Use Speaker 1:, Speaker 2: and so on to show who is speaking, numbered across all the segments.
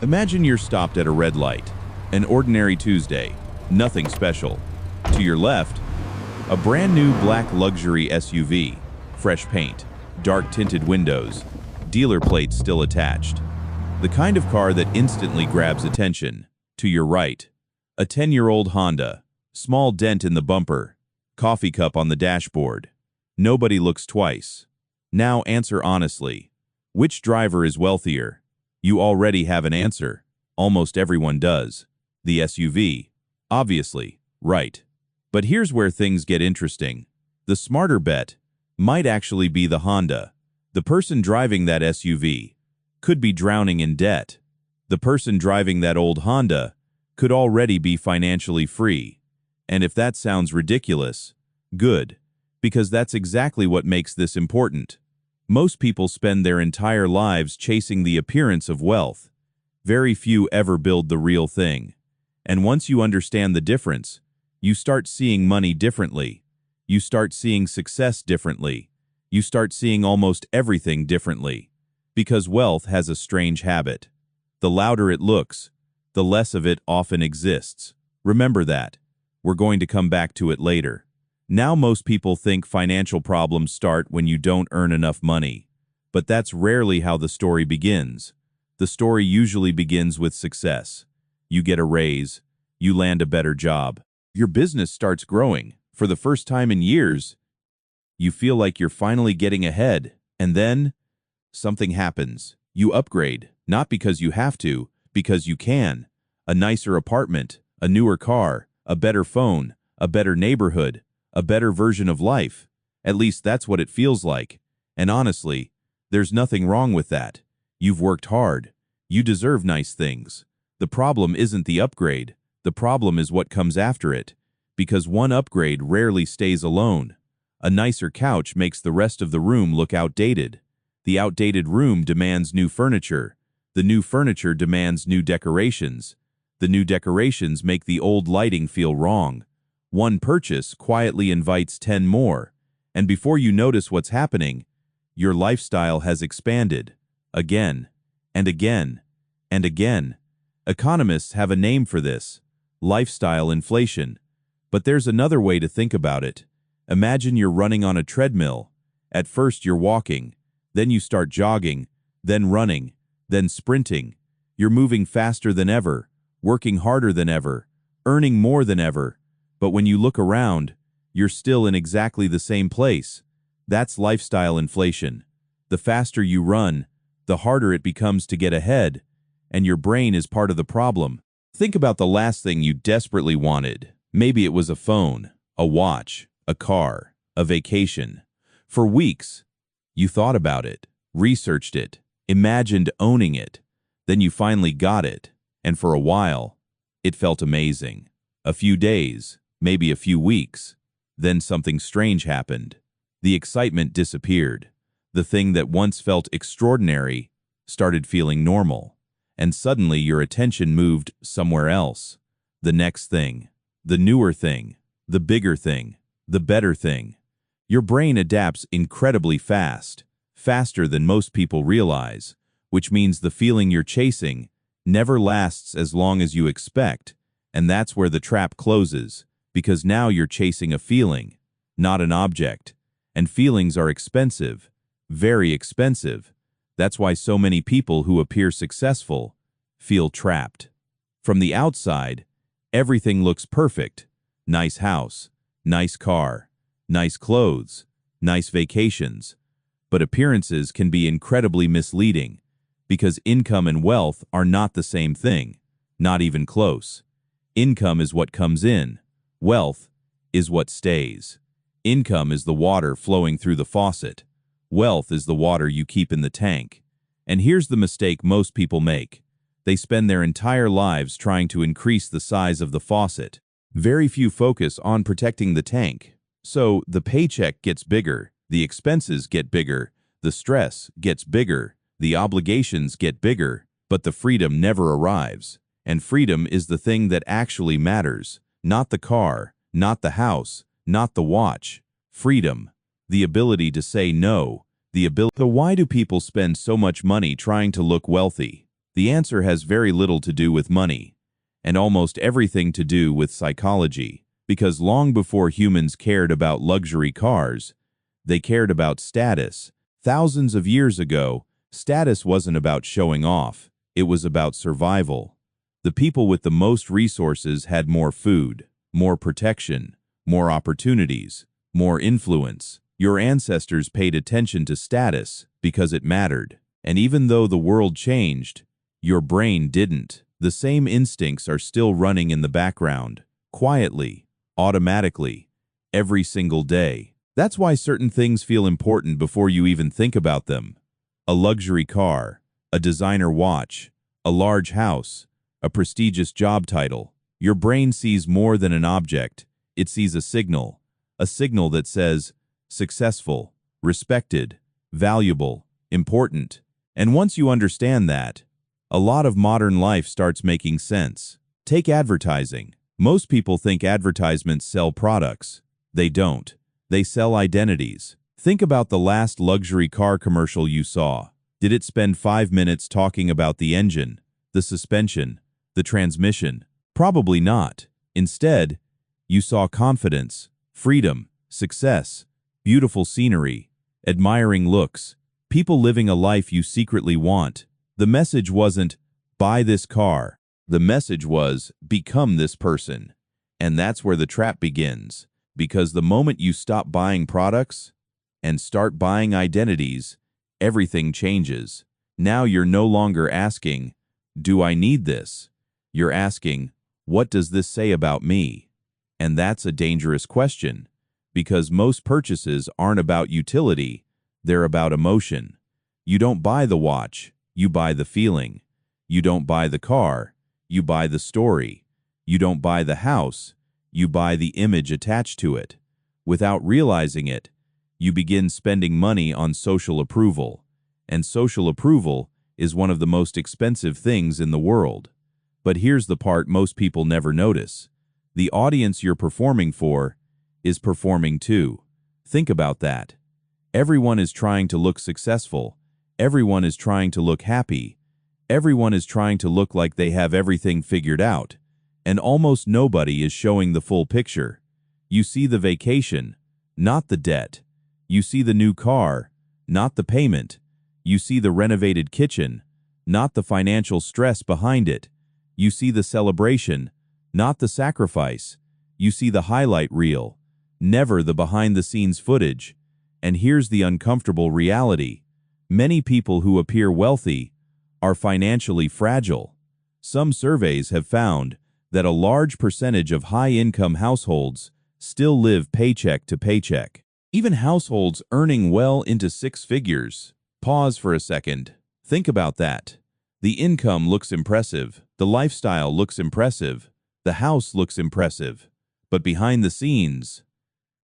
Speaker 1: Imagine you're stopped at a red light. An ordinary Tuesday. Nothing special. To your left, a brand new black luxury SUV. Fresh paint, dark tinted windows, dealer plates still attached. The kind of car that instantly grabs attention. To your right, a 10-year-old Honda. Small dent in the bumper. Coffee cup on the dashboard. Nobody looks twice. Now answer honestly. Which driver is wealthier? You already have an answer. Almost everyone does. The SUV. Obviously, right. But here's where things get interesting. The smarter bet might actually be the Honda. The person driving that SUV could be drowning in debt. The person driving that old Honda could already be financially free. And if that sounds ridiculous, good, because that's exactly what makes this important. Most people spend their entire lives chasing the appearance of wealth. Very few ever build the real thing. And once you understand the difference, you start seeing money differently. You start seeing success differently. You start seeing almost everything differently. Because wealth has a strange habit. The louder it looks, the less of it often exists. Remember that. We're going to come back to it later. Now most people think financial problems start when you don't earn enough money. But that's rarely how the story begins. The story usually begins with success. You get a raise. You land a better job. Your business starts growing. For the first time in years, you feel like you're finally getting ahead. And then, something happens. You upgrade, not because you have to, because you can. A nicer apartment, a newer car, a better phone, a better neighborhood, a better version of life. At least that's what it feels like. And honestly, there's nothing wrong with that. You've worked hard. You deserve nice things. The problem isn't the upgrade. The problem is what comes after it. Because one upgrade rarely stays alone. A nicer couch makes the rest of the room look outdated. The outdated room demands new furniture. The new furniture demands new decorations. The new decorations make the old lighting feel wrong. One purchase quietly invites 10 more. And before you notice what's happening, your lifestyle has expanded. Again, and again, and again. Economists have a name for this. Lifestyle inflation. But there's another way to think about it. Imagine you're running on a treadmill. At first you're walking. Then you start jogging. Then running. Then sprinting. You're moving faster than ever. Working harder than ever. Earning more than ever. But when you look around, you're still in exactly the same place. That's lifestyle inflation. The faster you run, the harder it becomes to get ahead, and your brain is part of the problem. Think about the last thing you desperately wanted. Maybe it was a phone, a watch, a car, a vacation. For weeks, you thought about it, researched it, imagined owning it. Then you finally got it, and for a while, it felt amazing. A few days, maybe a few weeks. Then something strange happened. The excitement disappeared. The thing that once felt extraordinary started feeling normal. And suddenly your attention moved somewhere else. The next thing, the newer thing, the bigger thing, the better thing. Your brain adapts incredibly fast, faster than most people realize, which means the feeling you're chasing never lasts as long as you expect. And that's where the trap closes, because now you're chasing a feeling, not an object. And feelings are expensive, very expensive. That's why so many people who appear successful feel trapped. From the outside, everything looks perfect. Nice house, nice car, nice clothes, nice vacations. But appearances can be incredibly misleading, because income and wealth are not the same thing, not even close. Income is what comes in. Wealth is what stays. Income is the water flowing through the faucet. Wealth is the water you keep in the tank. And here's the mistake most people make. They spend their entire lives trying to increase the size of the faucet. Very few focus on protecting the tank. So the paycheck gets bigger, the expenses get bigger, the stress gets bigger, the obligations get bigger, but the freedom never arrives. And freedom is the thing that actually matters. Not the car, not the house, not the watch. Freedom. The ability to say no. The ability. So why do people spend so much money trying to look wealthy? The answer has very little to do with money, and almost everything to do with psychology, because long before humans cared about luxury cars, they cared about status. Thousands of years ago, status wasn't about showing off, it was about survival. The people with the most resources had more food, more protection, more opportunities, more influence. Your ancestors paid attention to status because it mattered. And even though the world changed, your brain didn't. The same instincts are still running in the background, quietly, automatically, every single day. That's why certain things feel important before you even think about them. A luxury car, a designer watch, a large house, a prestigious job title. Your brain sees more than an object. It sees a signal that says successful, respected, valuable, important. And once you understand that, a lot of modern life starts making sense. Take advertising. Most people think advertisements sell products. They don't. They sell identities. Think about the last luxury car commercial you saw. Did it spend 5 minutes talking about the engine, the suspension, the transmission? Probably not. Instead, you saw confidence, freedom, success, beautiful scenery, admiring looks, people living a life you secretly want. The message wasn't, buy this car. The message was, become this person. And that's where the trap begins. Because the moment you stop buying products and start buying identities, everything changes. Now you're no longer asking, do I need this? You're asking, what does this say about me? And that's a dangerous question, because most purchases aren't about utility, they're about emotion. You don't buy the watch, you buy the feeling. You don't buy the car, you buy the story. You don't buy the house, you buy the image attached to it. Without realizing it, you begin spending money on social approval. And social approval is one of the most expensive things in the world. But here's the part most people never notice. The audience you're performing for is performing too. Think about that. Everyone is trying to look successful. Everyone is trying to look happy. Everyone is trying to look like they have everything figured out. And almost nobody is showing the full picture. You see the vacation, not the debt. You see the new car, not the payment. You see the renovated kitchen, not the financial stress behind it. You see the celebration, not the sacrifice. You see the highlight reel, never the behind-the-scenes footage. And here's the uncomfortable reality. Many people who appear wealthy are financially fragile. Some surveys have found that a large percentage of high-income households still live paycheck to paycheck. Even households earning well into 6 figures. Pause for a second. Think about that. The income looks impressive, the lifestyle looks impressive, the house looks impressive. But behind the scenes,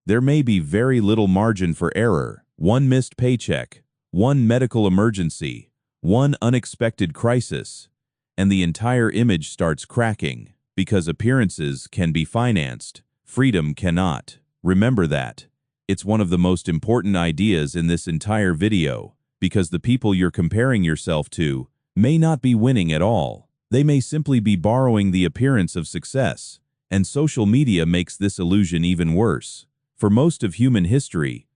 Speaker 1: there may be very little margin for error. One missed paycheck, one medical emergency, one unexpected crisis, and the entire image starts cracking. Because appearances can be financed, freedom cannot. Remember that. It's one of the most important ideas in this entire video, because the people you're comparing yourself to may not be winning at all. They may simply be borrowing the appearance of success, and social media makes this illusion even worse. For most of human history,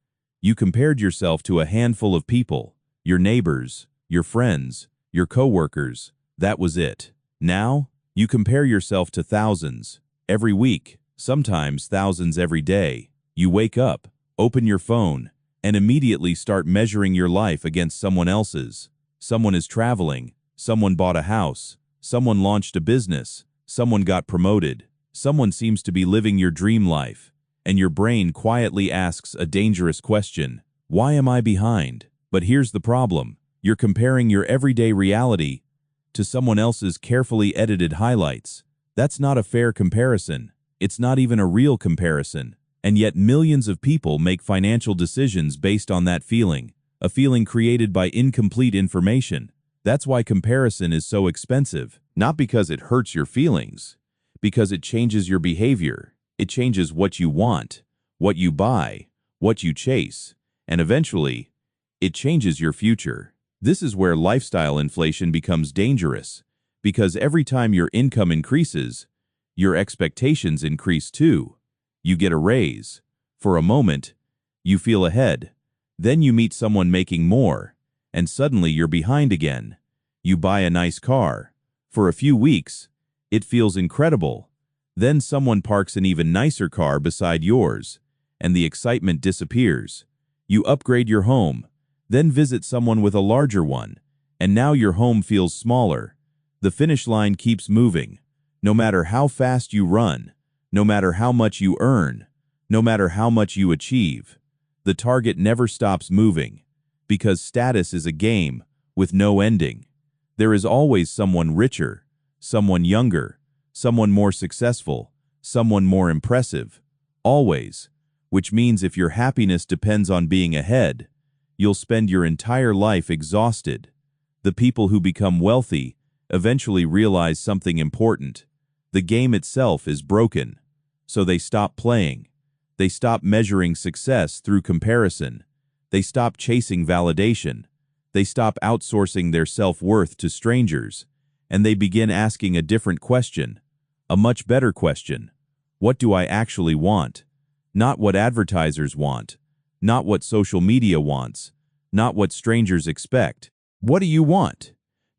Speaker 1: you compared yourself to a handful of people, your neighbors, your friends, your coworkers. That was it. Now, you compare yourself to thousands, every week, sometimes thousands every day. You wake up, open your phone, and immediately start measuring your life against someone else's. Someone is traveling, someone bought a house, someone launched a business, someone got promoted, someone seems to be living your dream life, and your brain quietly asks a dangerous question: why am I behind? But here's the problem. You're comparing your everyday reality to someone else's carefully edited highlights. That's not a fair comparison. It's not even a real comparison. And yet millions of people make financial decisions based on that feeling, a feeling created by incomplete information. That's why comparison is so expensive. Not because it hurts your feelings, because it changes your behavior. It changes what you want, what you buy, what you chase, and eventually, it changes your future. This is where lifestyle inflation becomes dangerous, because every time your income increases, your expectations increase too. You get a raise. For a moment, you feel ahead. Then you meet someone making more, and suddenly you're behind again. You buy a nice car. For a few weeks, it feels incredible. Then someone parks an even nicer car beside yours, and the excitement disappears. You upgrade your home, then visit someone with a larger one, and now your home feels smaller. The finish line keeps moving. No matter how fast you run, no matter how much you earn, no matter how much you achieve, the target never stops moving, because status is a game with no ending. There is always someone richer, someone younger, someone more successful, someone more impressive. Always. Which means if your happiness depends on being ahead, you'll spend your entire life exhausted. The people who become wealthy eventually realize something important. The game itself is broken. So they stop playing. They stop measuring success through comparison. They stop chasing validation. They stop outsourcing their self-worth to strangers. And they begin asking a different question. A much better question. What do I actually want? Not what advertisers want. Not what social media wants. Not what strangers expect. What do you want?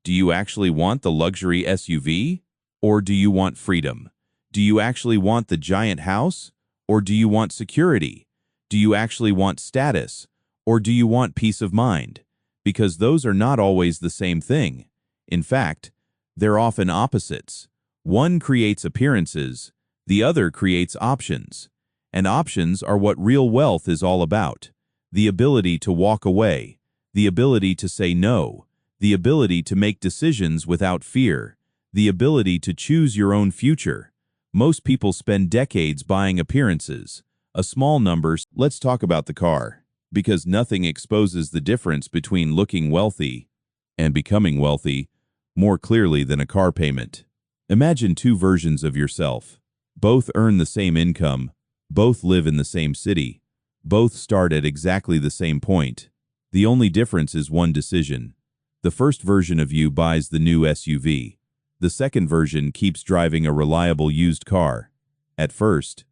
Speaker 1: Do you actually want the luxury SUV? Or do you want freedom? Do you actually want the giant house? Or do you want security? Do you actually want status? Or do you want peace of mind? Because those are not always the same thing. In fact, they're often opposites. One creates appearances, the other creates options. And options are what real wealth is all about. The ability to walk away, the ability to say no, the ability to make decisions without fear, the ability to choose your own future. Most people spend decades buying appearances. A small number. Let's talk about the car, because nothing exposes the difference between looking wealthy and becoming wealthy more clearly than a car payment. Imagine two versions of yourself. Both earn the same income. Both live in the same city. Both start at exactly the same point. The only difference is one decision. The first version of you buys the new SUV. The second version keeps driving a reliable used car. At first,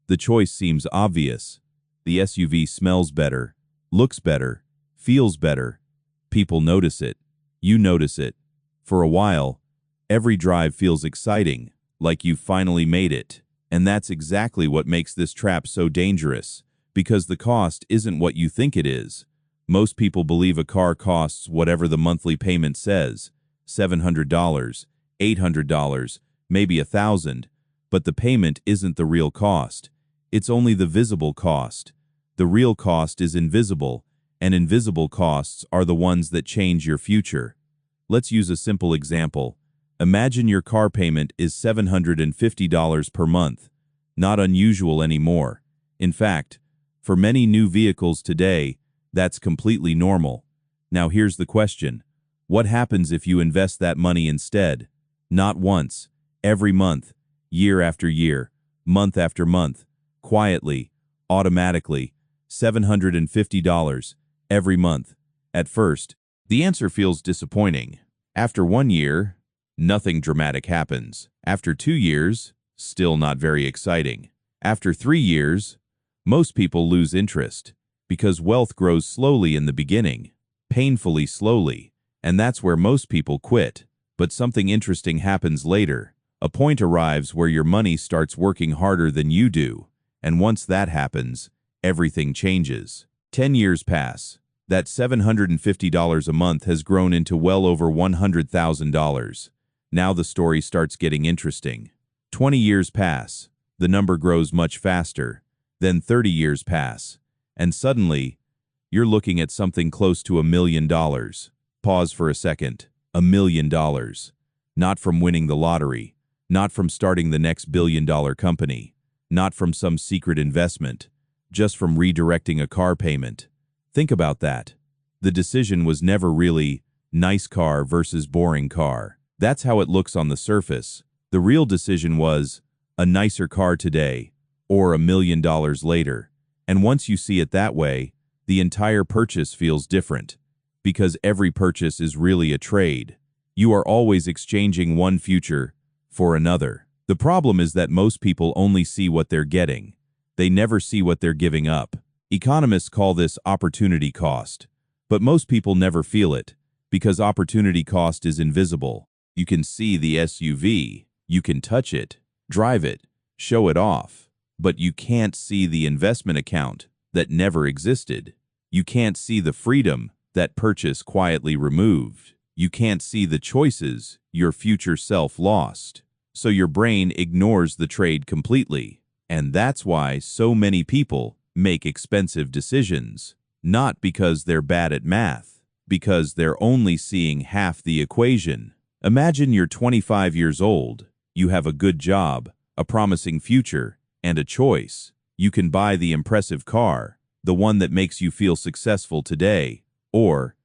Speaker 1: the choice seems obvious. The SUV smells better, looks better, feels better. People notice it. You notice it. For a while, every drive feels exciting, like you've finally made it. And that's exactly what makes this trap so dangerous, because the cost isn't what you think it is. Most people believe a car costs whatever the monthly payment says, $700, $800, maybe $1,000, but the payment isn't the real cost. It's only the visible cost. The real cost is invisible, and invisible costs are the ones that change your future. Let's use a simple example. Imagine your car payment is $750 per month. Not unusual anymore. In fact, for many new vehicles today, that's completely normal. Now here's the question. What happens if you invest that money instead? Not once, every month, year after year, month after month, quietly, automatically, $750 every month. At first, the answer feels disappointing. After 1 year, nothing dramatic happens. After 2 years, still not very exciting. After 3 years, most people lose interest, because wealth grows slowly in the beginning, painfully slowly, and that's where most people quit. But something interesting happens later. A point arrives where your money starts working harder than you do, and once that happens, everything changes. 10 years pass. That $750 a month has grown into well over $100,000. Now the story starts getting interesting. 20 years pass. The number grows much faster. Then 30 years pass. And suddenly, you're looking at something close to $1 million. Pause for a second. $1 million. Not from winning the lottery. Not from starting the next billion-dollar company. Not from some secret investment. Just from redirecting a car payment. Think about that. The decision was never really nice car versus boring car. That's how it looks on the surface. The real decision was a nicer car today or $1 million later. And once you see it that way, the entire purchase feels different. because every purchase is really a trade. You are always exchanging one future for another. The problem is that most people only see what they're getting. They never see what they're giving up. Economists call this opportunity cost, but most people never feel it because opportunity cost is invisible. You can see the SUV, you can touch it, drive it, show it off, but you can't see the investment account that never existed. You can't see the freedom that purchase quietly removed. You can't see the choices your future self lost. So your brain ignores the trade completely. And that's why so many people make expensive decisions. Not because they're bad at math, because they're only seeing half the equation. Imagine you're 25 years old. You have a good job, a promising future, and a choice. You can buy the impressive car, the one that makes you feel successful today, or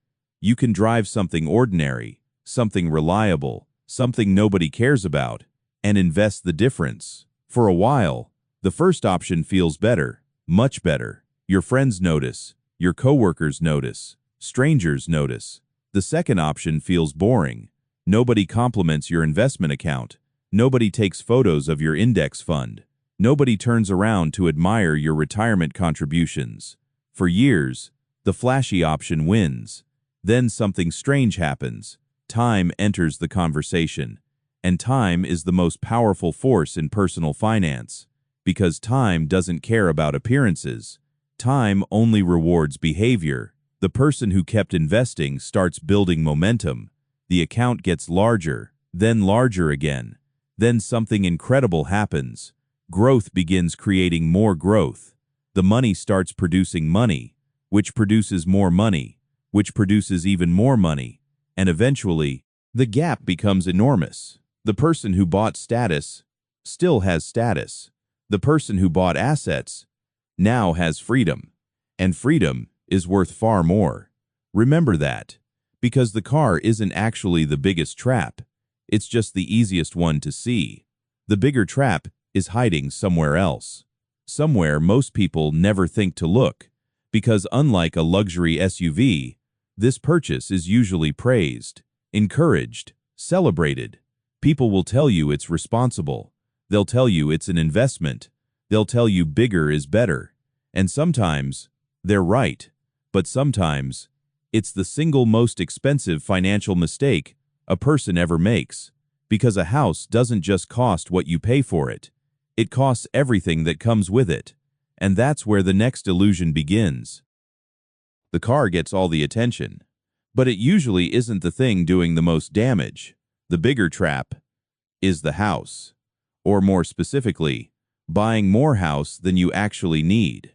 Speaker 1: you can drive something ordinary, something reliable, something nobody cares about, and invest the difference. For a while, the first option feels better, much better. Your friends notice, your coworkers notice, strangers notice. The second option feels boring. Nobody compliments your investment account. Nobody takes photos of your index fund. Nobody turns around to admire your retirement contributions. For years, the flashy option wins. Then something strange happens. Time enters the conversation. And time is the most powerful force in personal finance, because time doesn't care about appearances. Time only rewards behavior. The person who kept investing starts building momentum. The account gets larger, then larger again. Then something incredible happens. Growth begins creating more growth. The money starts producing money, which produces more money, which produces even more money, and eventually, the gap becomes enormous. The person who bought status still has status. The person who bought assets now has freedom, and freedom is worth far more. Remember that, because the car isn't actually the biggest trap. It's just the easiest one to see. The bigger trap is hiding somewhere else. Somewhere most people never think to look, because unlike a luxury SUV, this purchase is usually praised, encouraged, celebrated. People will tell you it's responsible. They'll tell you it's an investment. They'll tell you bigger is better. And sometimes they're right, but sometimes it's the single most expensive financial mistake a person ever makes, because a house doesn't just cost what you pay for it. It costs everything that comes with it. And that's where the next illusion begins. The car gets all the attention, but it usually isn't the thing doing the most damage. The bigger trap is the house, or more specifically, buying more house than you actually need.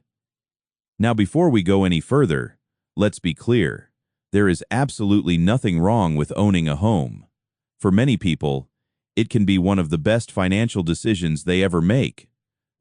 Speaker 1: Now, before we go any further, let's be clear. There is absolutely nothing wrong with owning a home. For many people, it can be one of the best financial decisions they ever make.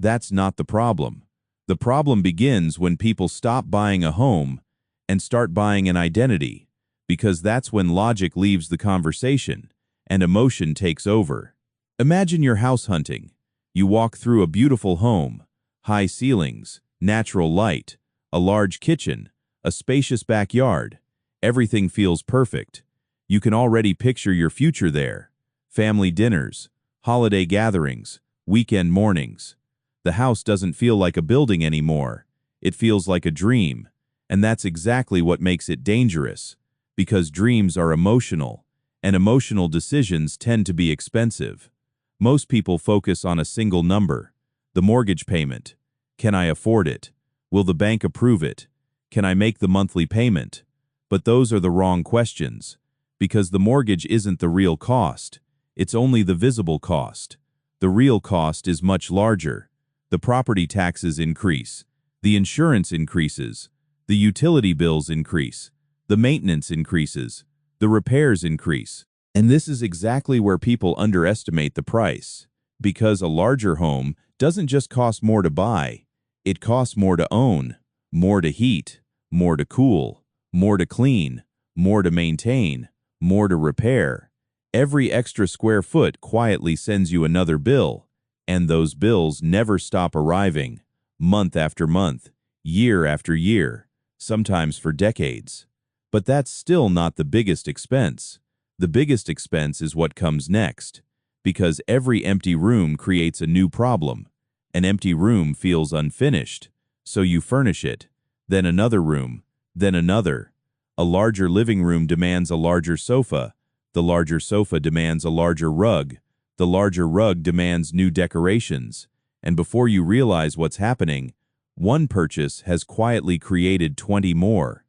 Speaker 1: That's not the problem. The problem begins when people stop buying a home and start buying an identity, because that's when logic leaves the conversation and emotion takes over. Imagine you're house hunting. You walk through a beautiful home, high ceilings, natural light, a large kitchen, a spacious backyard. Everything feels perfect. You can already picture your future there. Family dinners, holiday gatherings, weekend mornings. The house doesn't feel like a building anymore. It feels like a dream. And that's exactly what makes it dangerous, because dreams are emotional, and emotional decisions tend to be expensive. Most people focus on a single number: the mortgage payment. Can I afford it? Will the bank approve it? Can I make the monthly payment? But those are the wrong questions, because the mortgage isn't the real cost. It's only the visible cost. The real cost is much larger. The property taxes increase. The insurance increases. The utility bills increase. The maintenance increases. The repairs increase. And this is exactly where people underestimate the price, because a larger home doesn't just cost more to buy. It costs more to own, more to heat, more to cool, more to clean, more to maintain, more to repair. Every extra square foot quietly sends you another bill, and those bills never stop arriving, month after month, year after year, sometimes for decades. But that's still not the biggest expense. The biggest expense is what comes next, because every empty room creates a new problem. An empty room feels unfinished, so you furnish it, then another room, then another. A larger living room demands a larger sofa. The larger sofa demands a larger rug. The larger rug demands new decorations. And before you realize what's happening, one purchase has quietly created 20 more.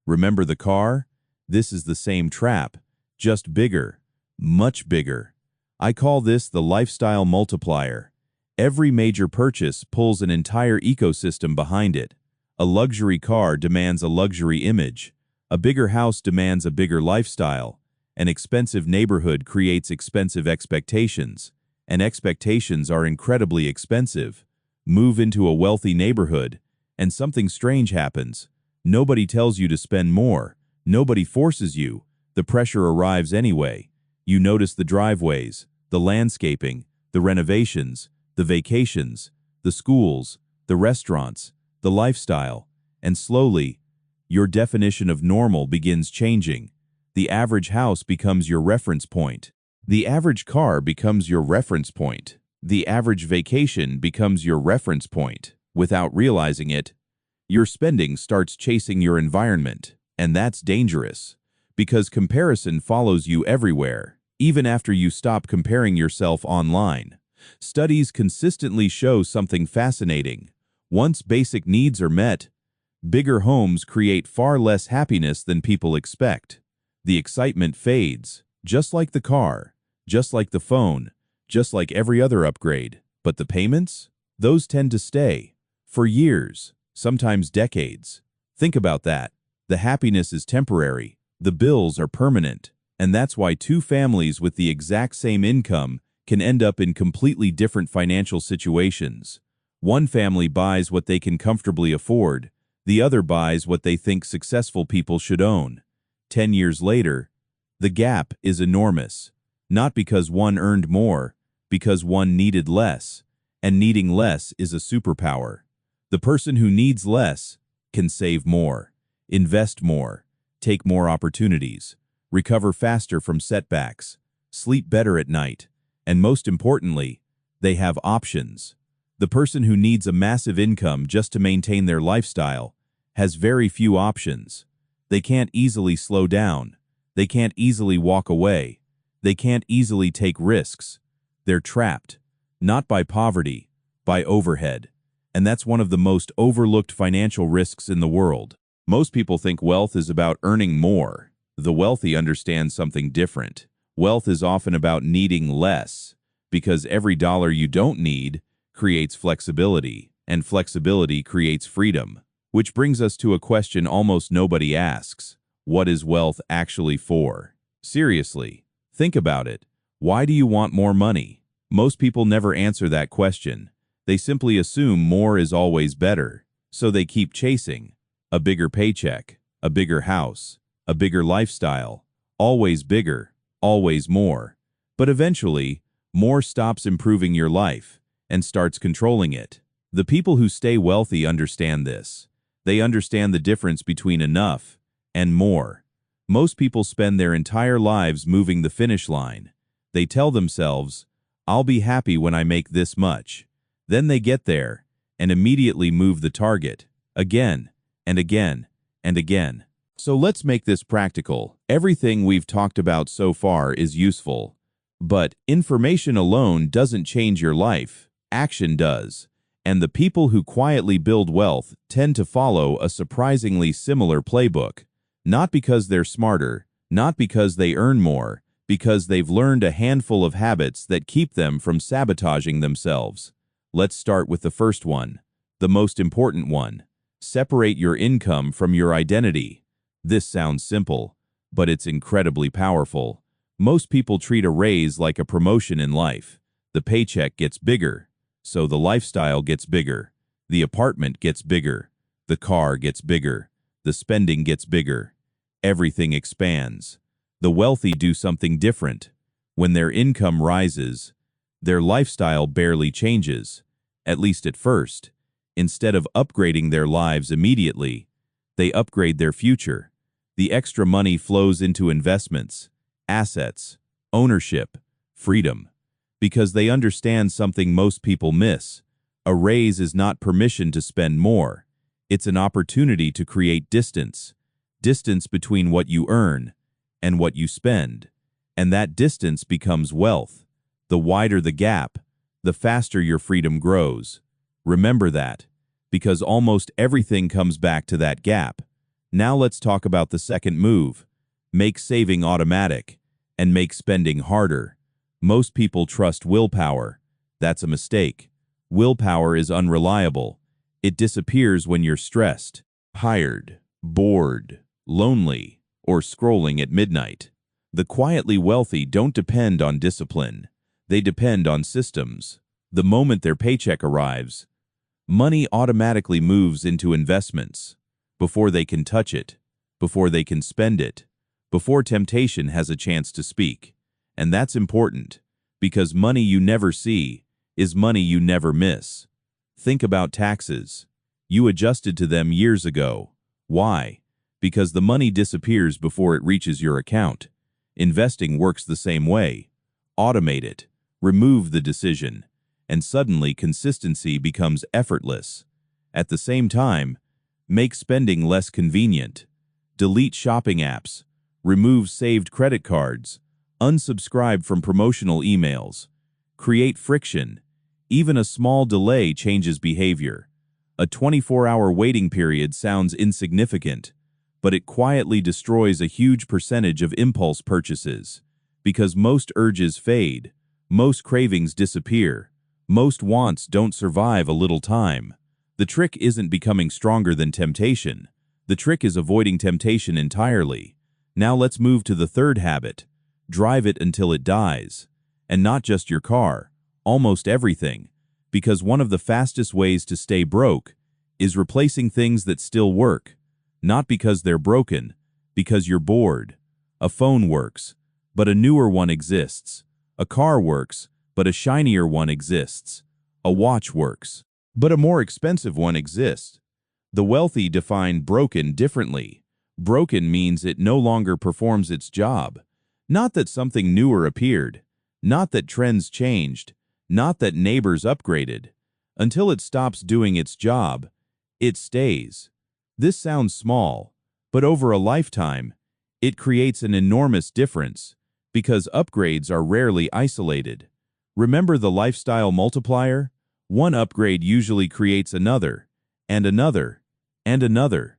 Speaker 1: Remember the car? This is the same trap, just bigger, much bigger. I call this the lifestyle multiplier. Every major purchase pulls an entire ecosystem behind it. A luxury car demands a luxury image. A bigger house demands a bigger lifestyle. An expensive neighborhood creates expensive expectations. And expectations are incredibly expensive. Move into a wealthy neighborhood, and something strange happens. Nobody tells you to spend more. Nobody forces you. The pressure arrives anyway. You notice the driveways, the landscaping, the renovations, the vacations, the schools, the restaurants, the lifestyle, and slowly, your definition of normal begins changing. The average house becomes your reference point. The average car becomes your reference point. The average vacation becomes your reference point. Without realizing it, your spending starts chasing your environment, and that's dangerous, because comparison follows you everywhere, even after you stop comparing yourself online. Studies consistently show something fascinating. Once basic needs are met, bigger homes create far less happiness than people expect. The excitement fades, just like the car, just like the phone, just like every other upgrade. But the payments? Those tend to stay for years, sometimes decades. Think about that. The happiness is temporary, the bills are permanent, and that's why two families with the exact same income can end up in completely different financial situations. One family buys what they can comfortably afford, the other buys what they think successful people should own. 10 years later, the gap is enormous, not because one earned more, because one needed less, and needing less is a superpower. The person who needs less can save more, invest more, take more opportunities, recover faster from setbacks, sleep better at night, and most importantly, they have options. The person who needs a massive income just to maintain their lifestyle has very few options. They can't easily slow down. They can't easily walk away. They can't easily take risks. They're trapped, not by poverty, by overhead. And that's one of the most overlooked financial risks in the world. Most people think wealth is about earning more. The wealthy understand something different. Wealth is often about needing less, because every dollar you don't need creates flexibility, and flexibility creates freedom. Which brings us to a question almost nobody asks. What is wealth actually for? Seriously, think about it. Why do you want more money? Most people never answer that question. They simply assume more is always better, so they keep chasing. A bigger paycheck, a bigger house, a bigger lifestyle, always bigger, always more. But eventually, more stops improving your life and starts controlling it. The people who stay wealthy understand this. They understand the difference between enough and more. Most people spend their entire lives moving the finish line. They tell themselves, I'll be happy when I make this much. Then they get there and immediately move the target again and again and again. So let's make this practical. Everything we've talked about so far is useful, but information alone doesn't change your life. Action does. And the people who quietly build wealth tend to follow a surprisingly similar playbook. Not because they're smarter, not because they earn more, because they've learned a handful of habits that keep them from sabotaging themselves. Let's start with the first one, the most important one. Separate your income from your identity. This sounds simple, but it's incredibly powerful. Most people treat a raise like a promotion in life. The paycheck gets bigger, so the lifestyle gets bigger. The apartment gets bigger. The car gets bigger. The spending gets bigger. Everything expands. The wealthy do something different. When their income rises, their lifestyle barely changes, at least at first. Instead of upgrading their lives immediately, they upgrade their future. The extra money flows into investments, assets, ownership, freedom, because they understand something most people miss. A raise is not permission to spend more. It's an opportunity to create distance. Distance between what you earn and what you spend. And that distance becomes wealth. The wider the gap, the faster your freedom grows. Remember that, because almost everything comes back to that gap. Now let's talk about the second move. Make saving automatic and make spending harder. Most people trust willpower. That's a mistake. Willpower is unreliable. It disappears when you're stressed, tired, bored, lonely, or scrolling at midnight. The quietly wealthy don't depend on discipline. They depend on systems. The moment their paycheck arrives, money automatically moves into investments. Before they can touch it, before they can spend it, before temptation has a chance to speak. And that's important, because money you never see is money you never miss. Think about taxes. You adjusted to them years ago. Why? Because the money disappears before it reaches your account. Investing works the same way. Automate it, remove the decision, and suddenly consistency becomes effortless. At the same time, make spending less convenient. Delete shopping apps, remove saved credit cards, unsubscribe from promotional emails. Create friction. Even a small delay changes behavior. A 24-hour waiting period sounds insignificant, but it quietly destroys a huge percentage of impulse purchases. Because most urges fade, most cravings disappear, most wants don't survive a little time. The trick isn't becoming stronger than temptation. The trick is avoiding temptation entirely. Now let's move to the third habit. Drive it until it dies. And not just your car, almost everything. Because one of the fastest ways to stay broke is replacing things that still work. Not because they're broken, because you're bored. A phone works, but a newer one exists. A car works, but a shinier one exists. A watch works, but a more expensive one exists. The wealthy define broken differently. Broken means it no longer performs its job. Not that something newer appeared. Not that trends changed. Not that neighbors upgraded. Until it stops doing its job, it stays. This sounds small, but over a lifetime, it creates an enormous difference, because upgrades are rarely isolated. Remember the lifestyle multiplier? One upgrade usually creates another, and another, and another.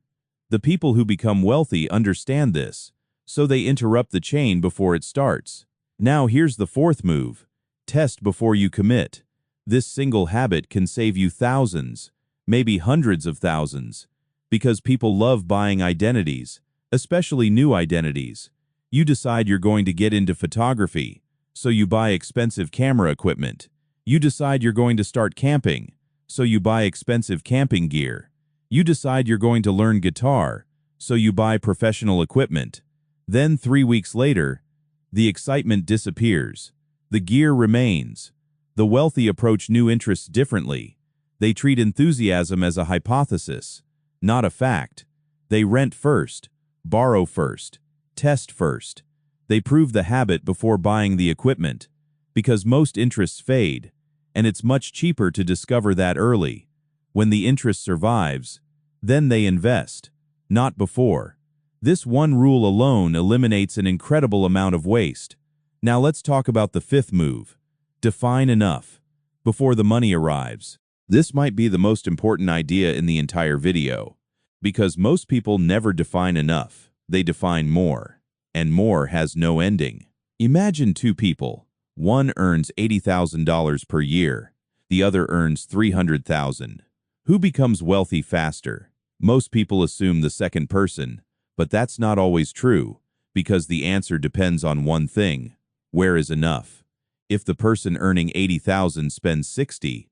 Speaker 1: The people who become wealthy understand this, so they interrupt the chain before it starts. Now here's the fourth move. Test before you commit. This single habit can save you thousands, maybe hundreds of thousands, because people love buying identities, especially new identities. You decide you're going to get into photography, so you buy expensive camera equipment. You decide you're going to start camping, so you buy expensive camping gear. You decide you're going to learn guitar, so you buy professional equipment. Then 3 weeks later, the excitement disappears. The gear remains. The wealthy approach new interests differently. They treat enthusiasm as a hypothesis, not a fact. They rent first, borrow first, test first. They prove the habit before buying the equipment, because most interests fade, and it's much cheaper to discover that early. When the interest survives, then they invest, not before. This one rule alone eliminates an incredible amount of waste. Now let's talk about the fifth move. Define enough before the money arrives. This might be the most important idea in the entire video, because most people never define enough. They define more, and more has no ending. Imagine two people. One earns $80,000 per year. The other earns $300,000. Who becomes wealthy faster? Most people assume the second person, but that's not always true, because the answer depends on one thing. Where is enough? If the person earning $80,000 spends $60,000,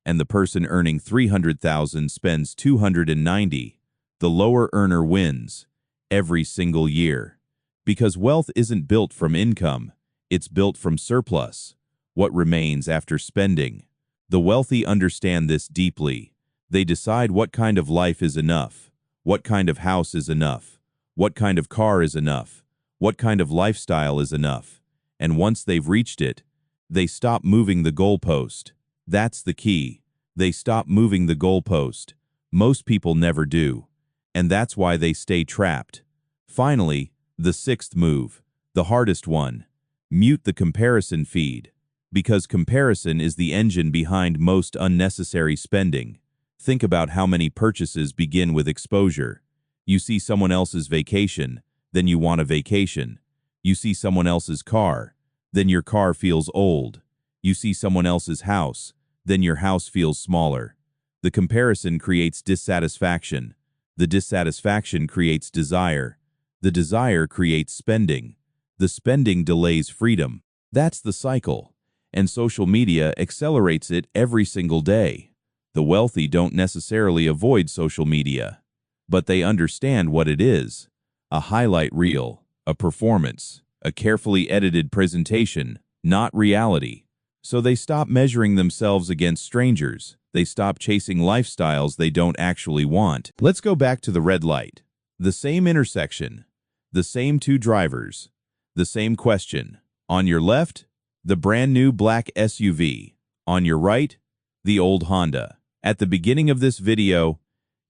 Speaker 1: and the person earning $300,000 spends $290,000, the lower earner wins every single year. Because wealth isn't built from income, it's built from surplus, what remains after spending. The wealthy understand this deeply. They decide what kind of life is enough, what kind of house is enough, What kind of car is enough? What kind of lifestyle is enough? And once they've reached it, they stop moving the goalpost. That's the key. They stop moving the goalpost. Most people never do. And that's why they stay trapped. Finally, the sixth move, the hardest one. Mute the comparison feed. Because comparison is the engine behind most unnecessary spending. Think about how many purchases begin with exposure. You see someone else's vacation, then you want a vacation. You see someone else's car, then your car feels old. You see someone else's house, then your house feels smaller. The comparison creates dissatisfaction. The dissatisfaction creates desire. The desire creates spending. The spending delays freedom. That's the cycle. And social media accelerates it every single day. The wealthy don't necessarily avoid social media, but they understand what it is. A highlight reel, a performance, a carefully edited presentation, not reality. So they stop measuring themselves against strangers. They stop chasing lifestyles they don't actually want. Let's go back to the red light. The same intersection, the same two drivers, the same question. On your left, the brand new black SUV. On your right, the old Honda. At the beginning of this video,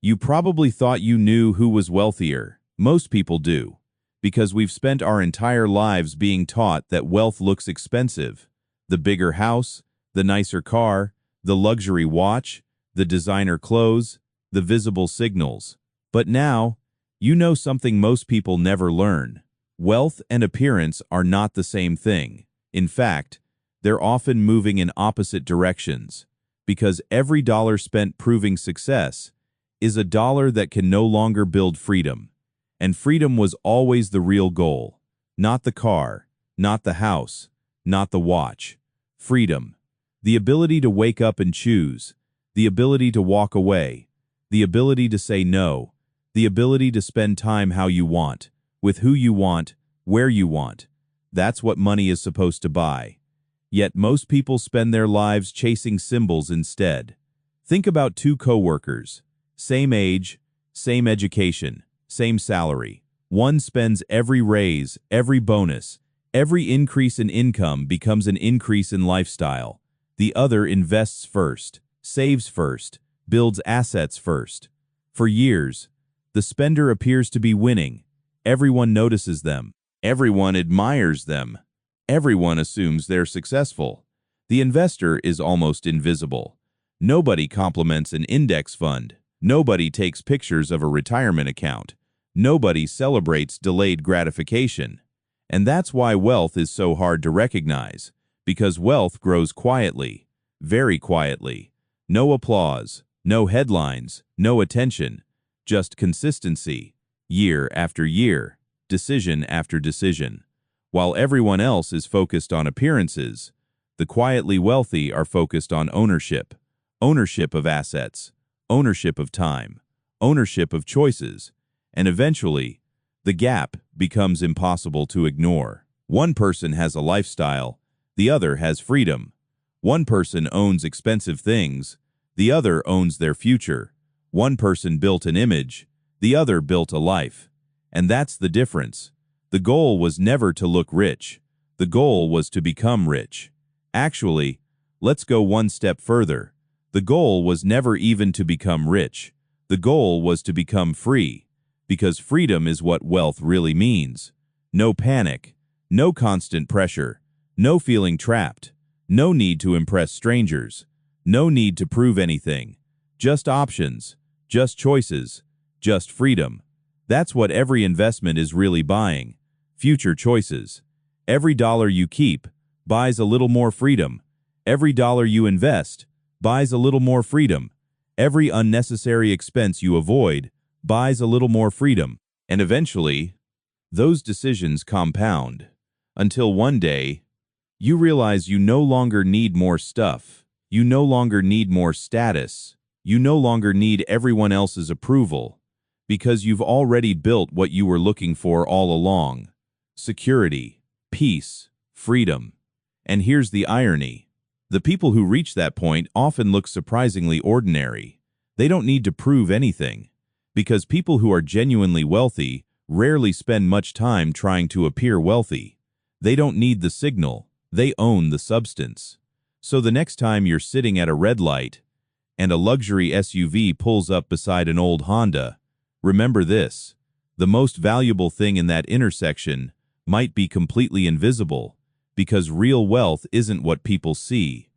Speaker 1: you probably thought you knew who was wealthier. Most people do, because we've spent our entire lives being taught that wealth looks expensive. The bigger house, the nicer car, the luxury watch, the designer clothes, the visible signals. But now, you know something most people never learn. Wealth and appearance are not the same thing. In fact, they're often moving in opposite directions, because every dollar spent proving success is a dollar that can no longer build freedom. And freedom was always the real goal. Not the car, not the house, not the watch. Freedom. The ability to wake up and choose. The ability to walk away. The ability to say no. The ability to spend time how you want, with who you want, where you want. That's what money is supposed to buy. Yet most people spend their lives chasing symbols instead. Think about two coworkers. Same age, same education, same salary. One spends every raise, every bonus, every increase in income becomes an increase in lifestyle. The other invests first, saves first, builds assets first. For years, the spender appears to be winning. Everyone notices them. Everyone admires them. Everyone assumes they're successful. The investor is almost invisible. Nobody compliments an index fund. Nobody takes pictures of a retirement account. Nobody celebrates delayed gratification. And that's why wealth is so hard to recognize, because wealth grows quietly, very quietly. No applause, no headlines, no attention, just consistency, year after year, decision after decision. While everyone else is focused on appearances, the quietly wealthy are focused on ownership. Ownership of assets, ownership of time, ownership of choices, and eventually, the gap becomes impossible to ignore. One person has a lifestyle, the other has freedom. One person owns expensive things, the other owns their future. One person built an image, the other built a life. And that's the difference. The goal was never to look rich. The goal was to become rich. Actually, let's go one step further. The goal was never even to become rich. The goal was to become free. Because freedom is what wealth really means. No panic, no constant pressure, no feeling trapped, no need to impress strangers, no need to prove anything. Just options, just choices, just freedom. That's what every investment is really buying. Future choices. Every dollar you keep buys a little more freedom. Every dollar you invest buys a little more freedom. Every unnecessary expense you avoid buys a little more freedom. And eventually, those decisions compound until one day, you realize you no longer need more stuff. You no longer need more status. You no longer need everyone else's approval, because you've already built what you were looking for all along. Security, peace, freedom. And here's the irony. The people who reach that point often look surprisingly ordinary. They don't need to prove anything, because people who are genuinely wealthy rarely spend much time trying to appear wealthy. They don't need the signal, they own the substance. So the next time you're sitting at a red light and a luxury SUV pulls up beside an old Honda, remember this: the most valuable thing in that intersection might be completely invisible, because real wealth isn't what people see,